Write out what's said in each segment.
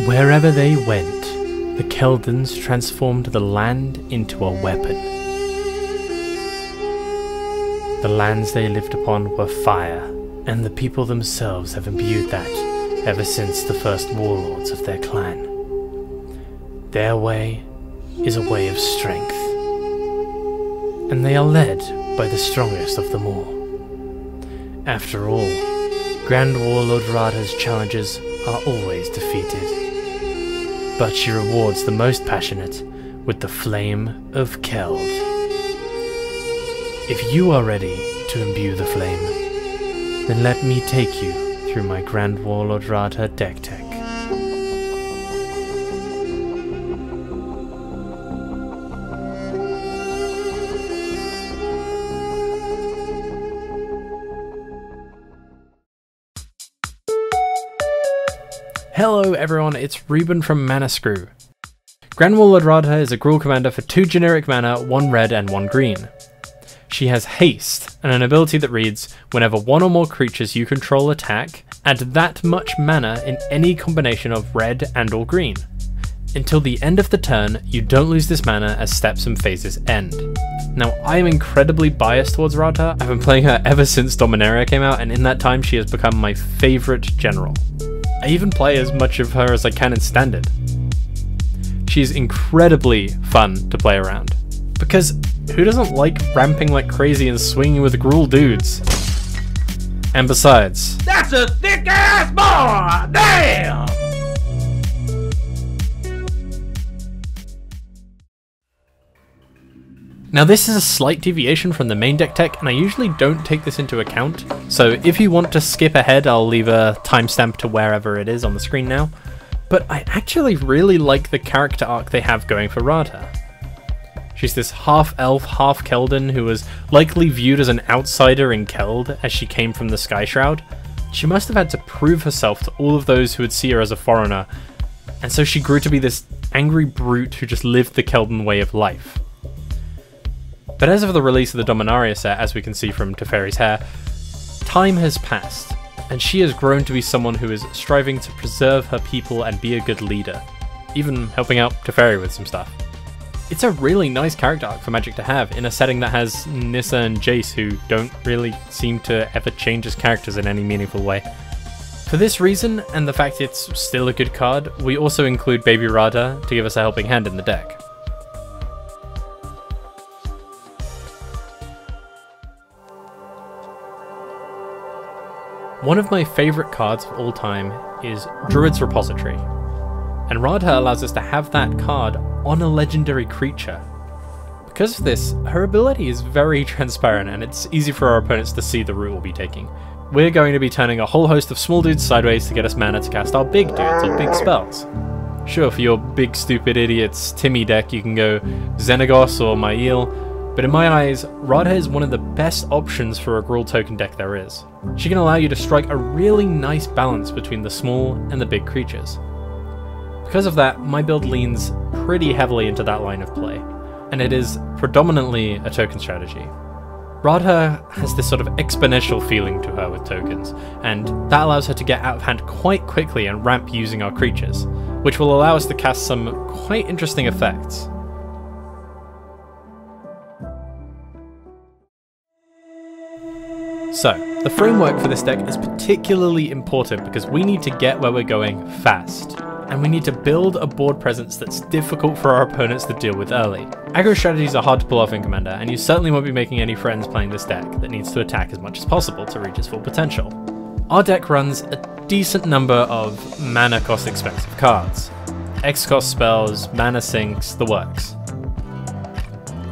Wherever they went, the Keldans transformed the land into a weapon. The lands they lived upon were fire, and the people themselves have imbued that ever since the first warlords of their clan. Their way is a way of strength, and they are led by the strongest of them all. After all, Grand Warlord RADHA's challenges are always defeated, but she rewards the most passionate with the Flame of Keld. If you are ready to imbue the flame, then let me take you through my Grand Warlord RADHA deck tech. Hello everyone, it's Reuben from Mana Screw. Grand Warlord RADHA is a Gruul commander for 2 generic mana, 1 red and 1 green. She has haste, and an ability that reads, whenever 1 or more creatures you control attack, add that much mana in any combination of red and or green. Until the end of the turn, you don't lose this mana as steps and phases end. Now, I am incredibly biased towards RADHA. I've been playing her ever since Dominaria came out, and in that time she has become my favourite general. I even play as much of her as I can in Standard. She's incredibly fun to play around, because who doesn't like ramping like crazy and swinging with Gruul dudes? And besides, that's a thick ass boy! Damn! Now this is a slight deviation from the main deck tech, and I usually don't take this into account, so if you want to skip ahead, I'll leave a timestamp to wherever it is on the screen now. But I actually really like the character arc they have going for RADHA. She's this half-elf, half-Keldan who was likely viewed as an outsider in Keld as she came from the Sky Shroud. She must have had to prove herself to all of those who would see her as a foreigner, and so she grew to be this angry brute who just lived the Keldan way of life. But as of the release of the Dominaria set, as we can see from Teferi's hair, time has passed, and she has grown to be someone who is striving to preserve her people and be a good leader, even helping out Teferi with some stuff. It's a really nice character arc for Magic to have in a setting that has Nissa and Jace, who don't really seem to ever change as characters in any meaningful way. For this reason, and the fact it's still a good card, we also include Baby RADHA to give us a helping hand in the deck. One of my favourite cards of all time is Druid's Repository, and RADHA allows us to have that card on a legendary creature. Because of this, her ability is very transparent and it's easy for our opponents to see the route we'll be taking. We're going to be turning a whole host of small dudes sideways to get us mana to cast our big dudes or big spells. Sure, for your big stupid idiots Timmy deck you can go Xenagos or Mael, but in my eyes, RADHA is one of the best options for a Gruul token deck there is. She can allow you to strike a really nice balance between the small and the big creatures. Because of that, my build leans pretty heavily into that line of play, and it is predominantly a token strategy. RADHA has this sort of exponential feeling to her with tokens, and that allows her to get out of hand quite quickly and ramp using our creatures, which will allow us to cast some quite interesting effects. So, the framework for this deck is particularly important because we need to get where we're going fast, and we need to build a board presence that's difficult for our opponents to deal with early. Aggro strategies are hard to pull off in Commander, and you certainly won't be making any friends playing this deck that needs to attack as much as possible to reach its full potential. Our deck runs a decent number of mana cost expensive cards. X cost spells, mana sinks, the works.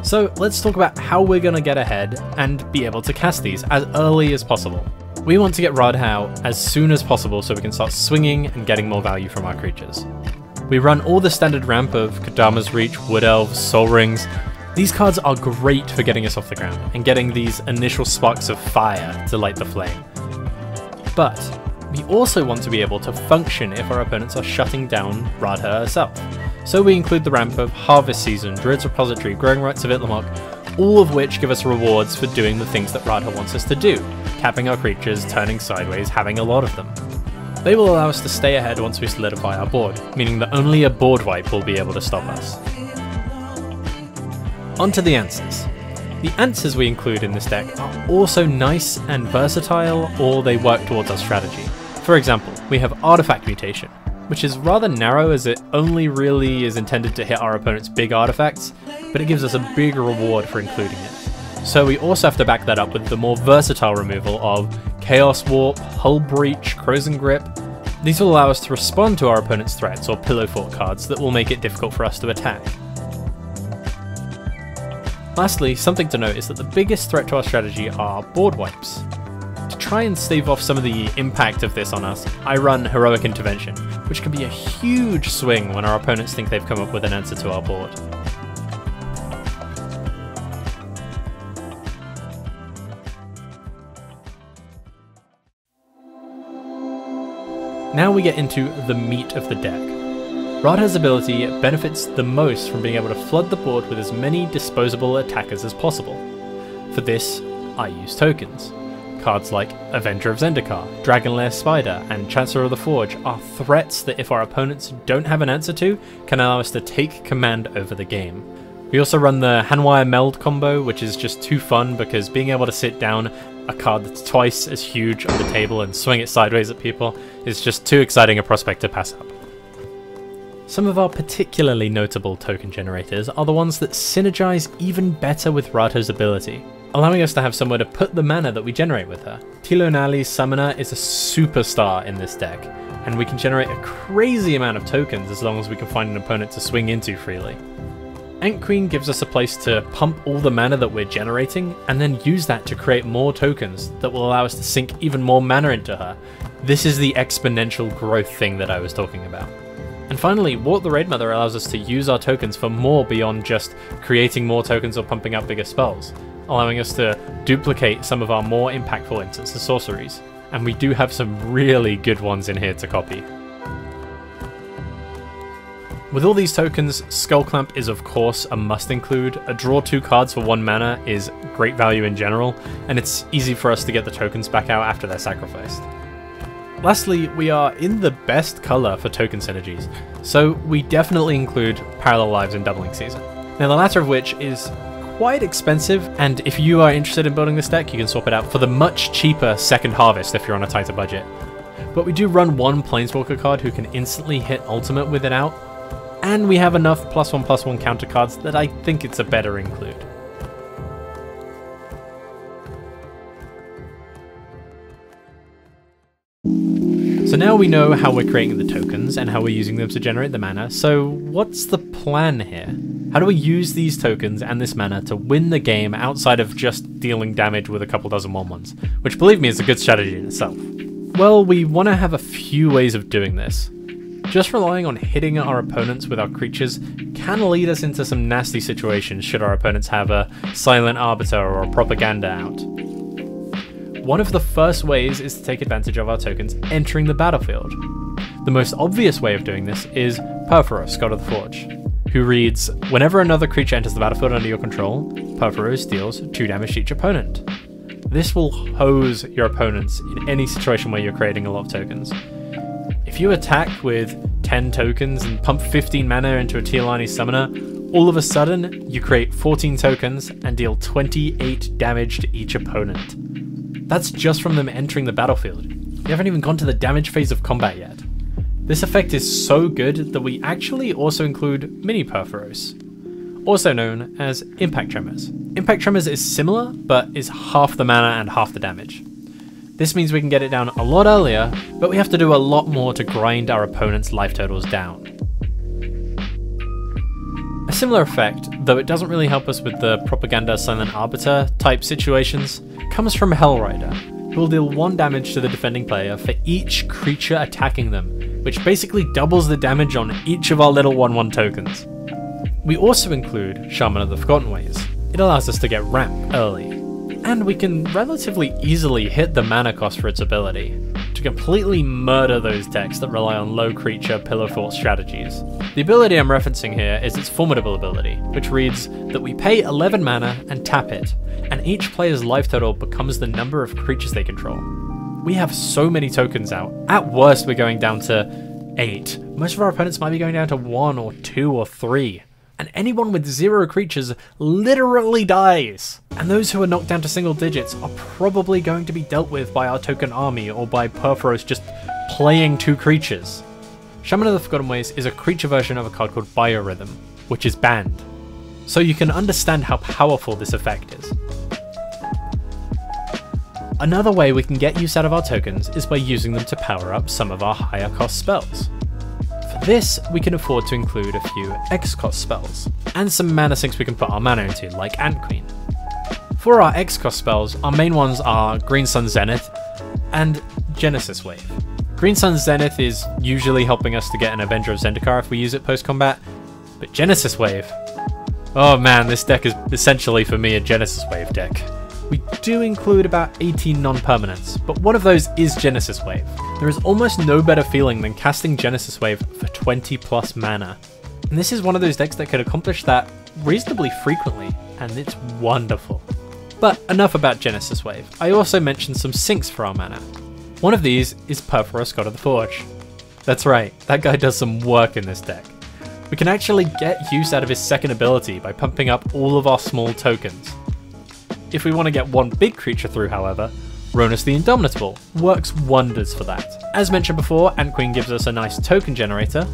So let's talk about how we're going to get ahead and be able to cast these as early as possible. We want to get RADHA out as soon as possible so we can start swinging and getting more value from our creatures. We run all the standard ramp of Kodama's Reach, Wood Elves, Soul Rings. These cards are great for getting us off the ground and getting these initial sparks of fire to light the flame. But we also want to be able to function if our opponents are shutting down RADHA herself. So we include the ramp of Harvest Season, Druid's Repository, Growing Rites of Itlimoc, all of which give us rewards for doing the things that RADHA wants us to do, tapping our creatures, turning sideways, having a lot of them. They will allow us to stay ahead once we solidify our board, meaning that only a board wipe will be able to stop us. On to the answers. The answers we include in this deck are also nice and versatile, or they work towards our strategy. For example, we have Artifact Mutation, which is rather narrow as it only really is intended to hit our opponent's big artifacts, but it gives us a big reward for including it. So we also have to back that up with the more versatile removal of Chaos Warp, Hull Breach, Crows and Grip. These will allow us to respond to our opponent's threats or pillow fort cards that will make it difficult for us to attack. Lastly, something to note is that the biggest threat to our strategy are board wipes. To try and stave off some of the impact of this on us, I run Heroic Intervention, which can be a huge swing when our opponents think they've come up with an answer to our board. Now we get into the meat of the deck. Radha's ability benefits the most from being able to flood the board with as many disposable attackers as possible. For this, I use tokens. Cards like Avenger of Zendikar, Dragonlair Spider, and Chancellor of the Forge are threats that if our opponents don't have an answer to, can allow us to take command over the game. We also run the Hanwire Meld combo, which is just too fun because being able to sit down a card that's twice as huge on the table and swing it sideways at people is just too exciting a prospect to pass up. Some of our particularly notable token generators are the ones that synergize even better with Radha's ability, allowing us to have somewhere to put the mana that we generate with her. Tilonali's Summoner is a superstar in this deck, and we can generate a crazy amount of tokens as long as we can find an opponent to swing into freely. Ant Queen gives us a place to pump all the mana that we're generating, and then use that to create more tokens that will allow us to sink even more mana into her. This is the exponential growth thing that I was talking about. And finally, Warlord the Raid Mother allows us to use our tokens for more beyond just creating more tokens or pumping up bigger spells, allowing us to duplicate some of our more impactful instants of sorceries. And we do have some really good ones in here to copy. With all these tokens, Skullclamp is of course a must include. A draw 2 cards for 1 mana is great value in general, and it's easy for us to get the tokens back out after they're sacrificed. Lastly, we are in the best colour for token synergies, so we definitely include Parallel Lives and Doubling Season. Now the latter of which is quite expensive, and if you are interested in building this deck, you can swap it out for the much cheaper Second Harvest if you're on a tighter budget. But we do run one Planeswalker card who can instantly hit Ultimate with it out, and we have enough +1/+1 counter cards that I think it's a better include. So now we know how we're creating the tokens and how we're using them to generate the mana, so what's the plan here? How do we use these tokens and this mana to win the game outside of just dealing damage with a couple dozen 1/1s, which believe me is a good strategy in itself? Well, we want to have a few ways of doing this. Just relying on hitting our opponents with our creatures can lead us into some nasty situations should our opponents have a Silent Arbiter or a Propaganda out. One of the first ways is to take advantage of our tokens entering the battlefield. The most obvious way of doing this is Purphoros, God of the Forge, who reads, whenever another creature enters the battlefield under your control, Purphoros deals 2 damage to each opponent. This will hose your opponents in any situation where you're creating a lot of tokens. If you attack with 10 tokens and pump 15 mana into a Tilonali's Summoner, all of a sudden you create 14 tokens and deal 28 damage to each opponent. That's just from them entering the battlefield. You haven't even gone to the damage phase of combat yet. This effect is so good that we actually also include Mini Purphoros, also known as Impact Tremors. Impact Tremors is similar, but is half the mana and half the damage. This means we can get it down a lot earlier, but we have to do a lot more to grind our opponent's life totals down. A similar effect, though it doesn't really help us with the Propaganda Silent Arbiter type situations, comes from Hellrider, who will deal 1 damage to the defending player for each creature attacking them, which basically doubles the damage on each of our little 1/1 tokens. We also include Shaman of the Forgotten Ways. It allows us to get ramp early, and we can relatively easily hit the mana cost for its ability, to completely murder those decks that rely on low creature pillow fort strategies. The ability I'm referencing here is its Formidable ability, which reads that we pay 11 mana and tap it, and each player's life total becomes the number of creatures they control. We have so many tokens out. At worst, we're going down to 8. Most of our opponents might be going down to 1 or 2 or 3. And anyone with 0 creatures literally dies. And those who are knocked down to single digits are probably going to be dealt with by our token army or by Perforos just playing 2 creatures. Shaman of the Forgotten Ways is a creature version of a card called Biorhythm, which is banned. So you can understand how powerful this effect is. Another way we can get use out of our tokens is by using them to power up some of our higher cost spells. For this, we can afford to include a few X cost spells, and some mana sinks we can put our mana into, like Ant Queen. For our X cost spells, our main ones are Green Sun Zenith and Genesis Wave. Green Sun Zenith is usually helping us to get an Avenger of Zendikar if we use it post-combat, but Genesis Wave... oh man, this deck is essentially for me a Genesis Wave deck. We do include about 18 non-permanents, but one of those is Genesis Wave. There is almost no better feeling than casting Genesis Wave for 20 plus mana. And this is one of those decks that could accomplish that reasonably frequently, and it's wonderful. But enough about Genesis Wave. I also mentioned some sinks for our mana. One of these is Perforos God of the Forge. That's right, that guy does some work in this deck. We can actually get use out of his second ability by pumping up all of our small tokens. If we want to get one big creature through, however, Ronus the Indomitable works wonders for that. As mentioned before, Ant Queen gives us a nice token generator,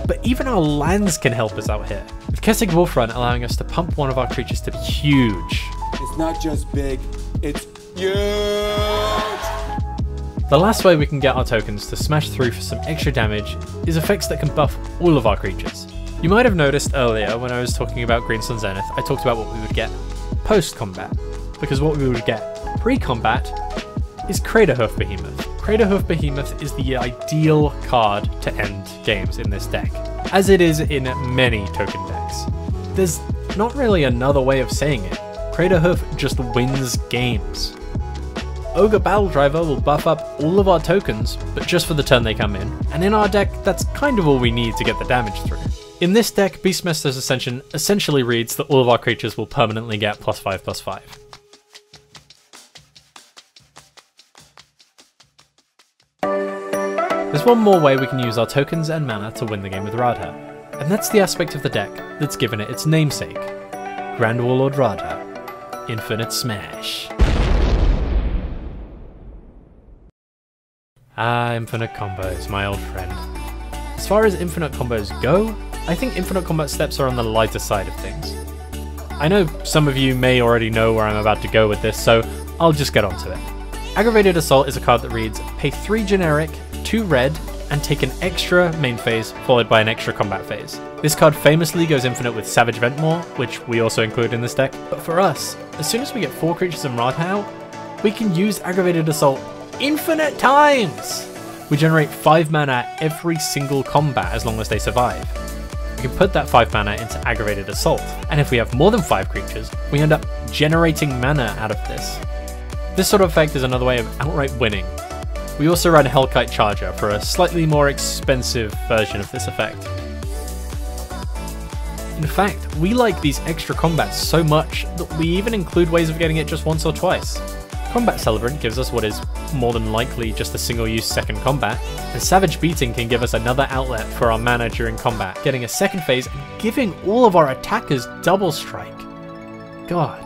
but even our lands can help us out here, with Kessig Wolfrun allowing us to pump one of our creatures to be huge. It's not just big, it's huge! The last way we can get our tokens to smash through for some extra damage is effects that can buff all of our creatures. You might have noticed earlier when I was talking about Green Sun Zenith, I talked about what we would get post-combat, because what we would get pre-combat is Craterhoof Behemoth. Craterhoof Behemoth is the ideal card to end games in this deck, as it is in many token decks. There's not really another way of saying it. Craterhoof just wins games. Ogre Battle Driver will buff up all of our tokens, but just for the turn they come in, and in our deck that's kind of all we need to get the damage through. In this deck, Beastmaster's Ascension essentially reads that all of our creatures will permanently get +5/+5. There's one more way we can use our tokens and mana to win the game with Radha, and that's the aspect of the deck that's given it its namesake, Grand Warlord RADHA, Infinite Smash. Ah, infinite combos, my old friend. As far as infinite combos go, I think infinite combat steps are on the lighter side of things. I know some of you may already know where I'm about to go with this, so I'll just get onto it. Aggravated Assault is a card that reads, pay 3 generic, 2 red, and take an extra main phase, followed by an extra combat phase. This card famously goes infinite with Savage Ventmaw, which we also include in this deck, but for us, as soon as we get 4 creatures in Radha out, we can use Aggravated Assault infinite times! We generate 5 mana every single combat as long as they survive. We can put that 5 mana into Aggravated Assault, and if we have more than 5 creatures, we end up generating mana out of this. This sort of effect is another way of outright winning. We also run Hellkite Charger for a slightly more expensive version of this effect. In fact, we like these extra combats so much that we even include ways of getting it just once or twice. Combat Celebrant gives us what is more than likely just a single-use second combat, and Savage Beating can give us another outlet for our mana during combat, getting a second phase and giving all of our attackers double strike. God.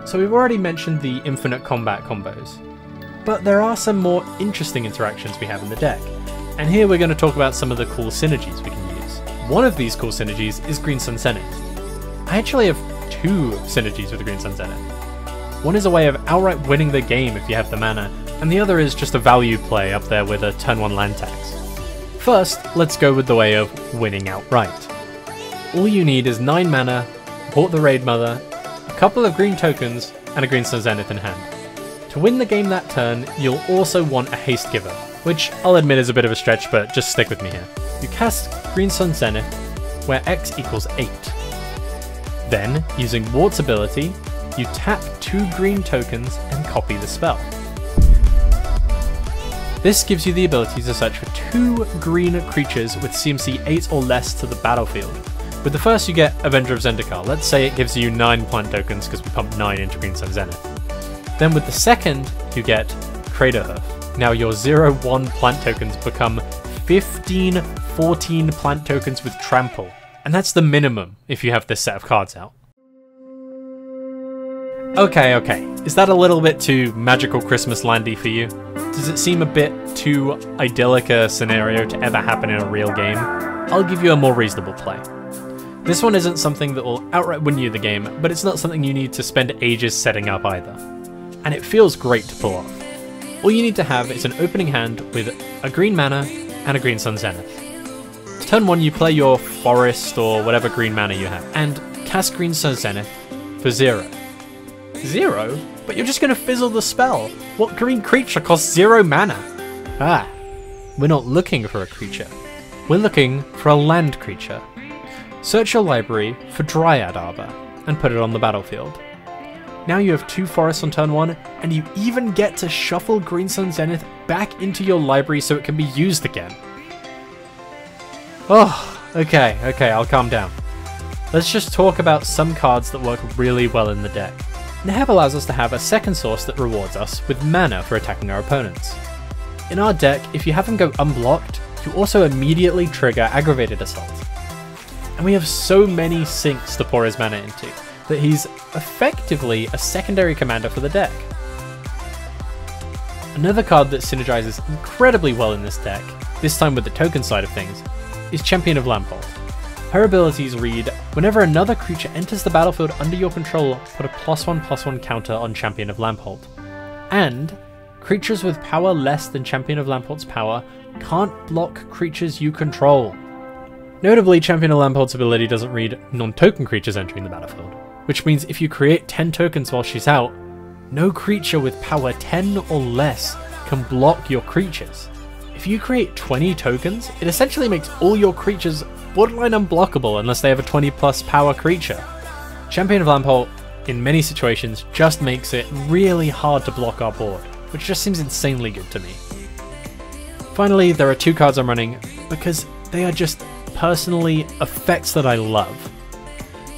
So we've already mentioned the infinite combat combos, but there are some more interesting interactions we have in the deck, and here we're going to talk about some of the cool synergies we can use. One of these cool synergies is Green Sun Zenith. I actually have 2 synergies with Green Sun Zenith. One is a way of outright winning the game if you have the mana, and the other is just a value play up there with a turn 1 land tax. First, let's go with the way of winning outright. All you need is 9 mana, Port the Raid Mother, a couple of green tokens, and a Green Sun Zenith in hand. To win the game that turn, you'll also want a Haste Giver, which I'll admit is a bit of a stretch, but just stick with me here. You cast Green Sun Zenith, where X equals 8. Then, using Wart's ability, you tap 2 green tokens and copy the spell. This gives you the ability to search for 2 green creatures with CMC 8 or less to the battlefield. With the first you get Avenger of Zendikar. Let's say it gives you 9 plant tokens because we pumped 9 into Green Sun Zenith. Then with the second you get Craterhoof. Now your 0-1 plant tokens become 15-14 plant tokens with Trample. And that's the minimum if you have this set of cards out. Okay, is that a little bit too magical Christmas landy for you? Does it seem a bit too idyllic a scenario to ever happen in a real game? I'll give you a more reasonable play. This one isn't something that will outright win you the game, but it's not something you need to spend ages setting up either. And it feels great to pull off. All you need to have is an opening hand with a green mana and a Green Sun Zenith. Turn 1 you play your forest or whatever green mana you have, and cast Green Sun Zenith for 0. 0? But you're just going to fizzle the spell. What green creature costs 0 mana? Ah, we're not looking for a creature. We're looking for a land creature. Search your library for Dryad Arbor and put it on the battlefield. Now you have 2 forests on turn 1, and you even get to shuffle Green Sun Zenith back into your library so it can be used again. Oh, okay, I'll calm down. Let's just talk about some cards that work really well in the deck. Neheb allows us to have a second source that rewards us with mana for attacking our opponents. In our deck, if you have him go unblocked, you also immediately trigger Aggravated Assault. And we have so many sinks to pour his mana into, that he's effectively a secondary commander for the deck. Another card that synergizes incredibly well in this deck, this time with the token side of things, is Champion of Lamphold. Her abilities read, whenever another creature enters the battlefield under your control, put a +1/+1 counter on Champion of Lamphold. And creatures with power less than Champion of Lamphold's power can't block creatures you control. Notably, Champion of Lamphold's ability doesn't read non-token creatures entering the battlefield, which means if you create 10 tokens while she's out, no creature with power 10 or less can block your creatures. If you create 20 tokens, it essentially makes all your creatures borderline unblockable unless they have a 20+ power creature. Champion of Lamphold, in many situations, just makes it really hard to block our board, which just seems insanely good to me. Finally, there are 2 cards I'm running because they are just personally effects that I love.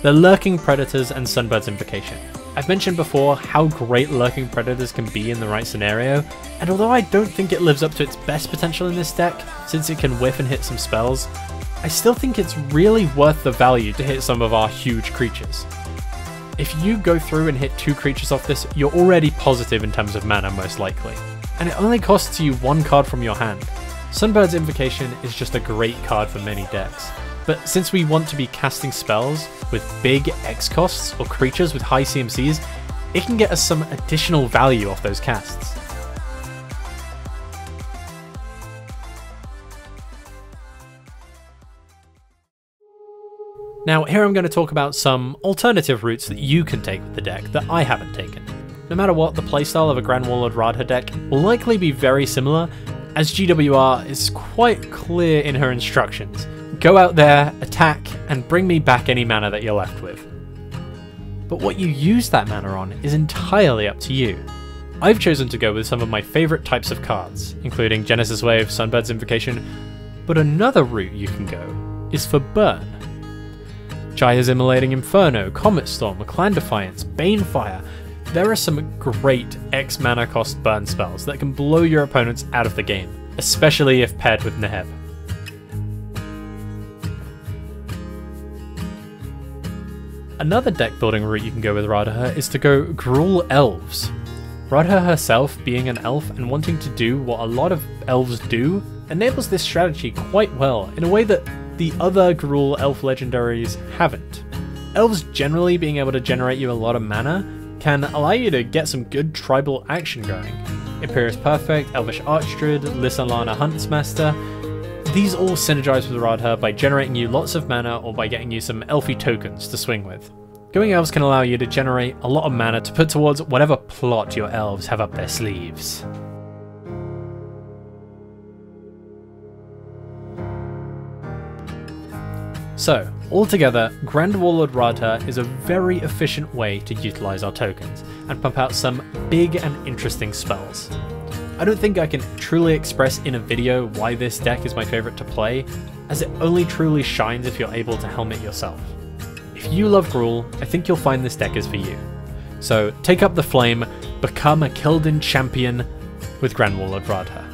They're Lurking Predators and Sunbird's Invocation. I've mentioned before how great Lurking Predators can be in the right scenario, and although I don't think it lives up to its best potential in this deck, since it can whiff and hit some spells, I still think it's really worth the value to hit some of our huge creatures. If you go through and hit 2 creatures off this, you're already positive in terms of mana most likely, and it only costs you 1 card from your hand. Sunbird's Invocation is just a great card for many decks, but since we want to be casting spells with big X costs or creatures with high CMCs, it can get us some additional value off those casts. Now here I'm going to talk about some alternative routes that you can take with the deck that I haven't taken. No matter what, the playstyle of a Grand Warlord RADHA deck will likely be very similar, as GWR is quite clear in her instructions. Go out there, attack, and bring me back any mana that you're left with. But what you use that mana on is entirely up to you. I've chosen to go with some of my favourite types of cards, including Genesis Wave, Sunbird's Invocation, but another route you can go is for burn. Jaya's Immolating Inferno, Comet Storm, Clan Defiance, Banefire. There are some great X mana cost burn spells that can blow your opponents out of the game, especially if paired with Neheb. Another deck building route you can go with RADHA is to go Gruul Elves. RADHA herself being an elf and wanting to do what a lot of elves do enables this strategy quite well in a way that the other Gruul elf legendaries haven't. Elves generally being able to generate you a lot of mana can allow you to get some good tribal action going. Imperious Perfect, Elvish Archdruid, Lissalana Huntsmaster, these all synergize with RADHA by generating you lots of mana or by getting you some elfy tokens to swing with. Going Elves can allow you to generate a lot of mana to put towards whatever plot your elves have up their sleeves. So, altogether, Grand Warlord RADHA is a very efficient way to utilise our tokens, and pump out some big and interesting spells. I don't think I can truly express in a video why this deck is my favourite to play, as it only truly shines if you're able to helmet yourself. If you love Gruul, I think you'll find this deck is for you. So take up the flame, become a Kilden champion with Grand Warlord RADHA.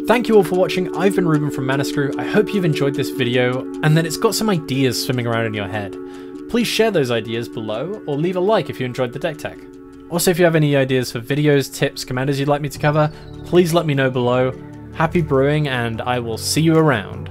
Thank you all for watching. I've been Ruben from Manascrew. I hope you've enjoyed this video and that it's got some ideas swimming around in your head. Please share those ideas below or leave a like if you enjoyed the deck tech. Also, if you have any ideas for videos, tips, commanders you'd like me to cover, please let me know below. Happy brewing and I will see you around.